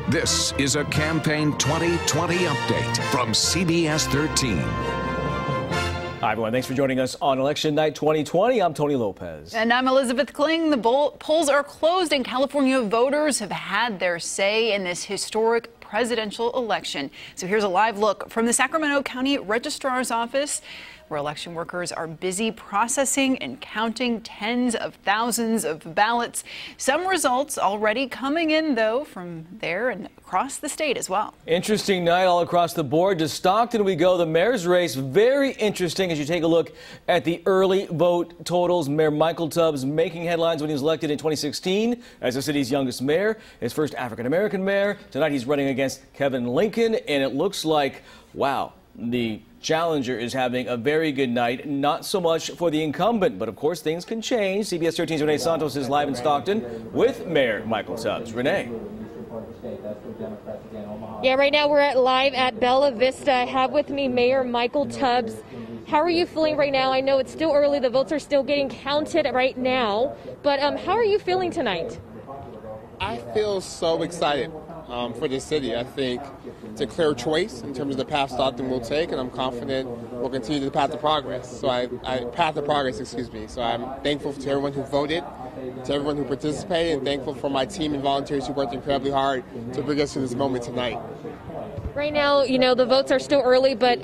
This is a Campaign 2020 update from CBS 13. Hi, everyone. Thanks for joining us on Election Night 2020. I'm Tony Lopez. And I'm Elizabeth Kling. The polls are closed, and California voters have had their say in this historic presidential election. So here's a live look from the Sacramento County Registrar's Office, where election workers are busy processing and counting tens of thousands of ballots. Some results already coming in, though, from there and across the state as well. Interesting night all across the board. To Stockton we go. The mayor's race, very interesting as you take a look at the early vote totals. Mayor Micahel Tubbs making headlines when he was elected in 2016 as the city's youngest mayor, his first African-American mayor. Tonight he's running against Kevin Lincoln, and it looks like, wow, the challenger is having a very good night. Not so much for the incumbent, but of course things can change. CBS 13's Renee Santos is live in Stockton with Mayor Micahel Tubbs. Renee. Yeah, right now we're live at Bella Vista. I have with me Mayor Micahel Tubbs. How are you feeling right now? I know it's still early. The votes are still getting counted right now. But how are you feeling tonight? I feel so excited for the city. I think it's a clear choice in terms of the path Stockton will take, and I'm confident we'll continue the path of progress. So So I'm thankful to everyone who voted, to everyone who participated, and thankful for my team and volunteers who worked incredibly hard to bring us to this moment tonight. Right now, the votes are still early, but,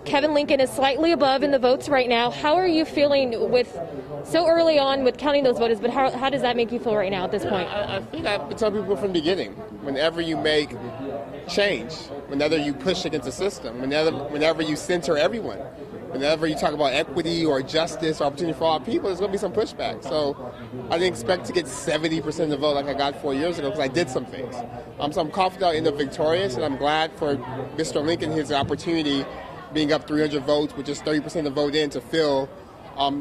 Kevin Lincoln is slightly above in the votes right now. How are you feeling with so early on with counting those votes, but how does that make you feel right now at this point? I think I've been telling people from the beginning, whenever you make change, whenever you push against the system, whenever you center everyone, whenever you talk about equity or justice or opportunity for all people, there's going to be some pushback. So I didn't expect to get 70% of the vote like I got 4 years ago because I did some things. So I'm confident I'll end up victorious, and I'm glad for Mr. Lincoln his opportunity being up 300 votes with just 30% of the vote in to feel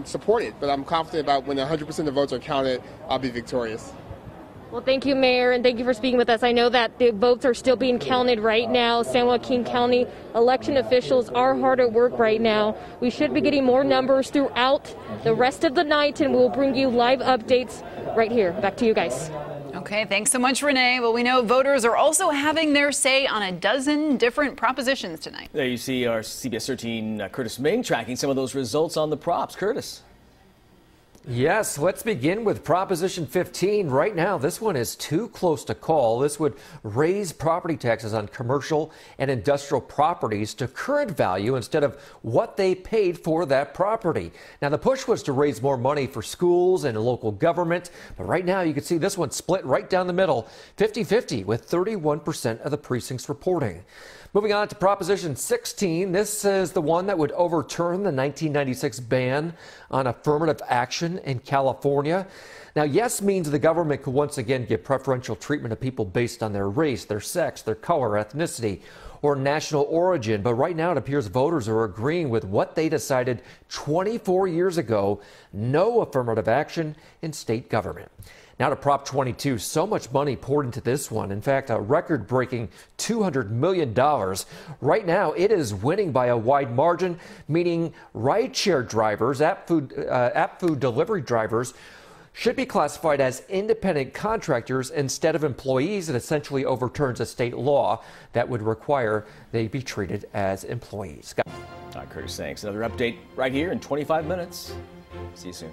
supported. But I'm confident about when 100% of the votes are counted, I'll be victorious. Well, thank you, Mayor, and thank you for speaking with us. I know that the votes are still being counted right now. San Joaquin County election officials are hard at work right now. We should be getting more numbers throughout the rest of the night, and we'll bring you live updates right here. Back to you guys. Okay, thanks so much, Renee. Well, we know voters are also having their say on a dozen different propositions tonight. There you see our CBS 13 Curtis Ming tracking some of those results on the props. Curtis. Yes, let's begin with Proposition 15. Right now, this one is too close to call. This would raise property taxes on commercial and industrial properties to current value instead of what they paid for that property. Now, the push was to raise more money for schools and local government, but right now you can see this one split right down the middle, 50-50, with 31% of the precincts reporting. Moving on to Proposition 16, this is the one that would overturn the 1996 ban on affirmative action in California. Now, yes means the government could once again give preferential treatment to people based on their race, their sex, their color, ethnicity, or national origin. But right now it appears voters are agreeing with what they decided 24 years ago: no affirmative action in state government. Now to Prop 22. So much money poured into this one. In fact, a record-breaking $200 million. Right now, it is winning by a wide margin, meaning rideshare drivers, app food delivery drivers, should be classified as independent contractors instead of employees. It essentially overturns a state law that would require they be treated as employees. All right, Curtis, thanks. Another update right here in 25 minutes. See you soon.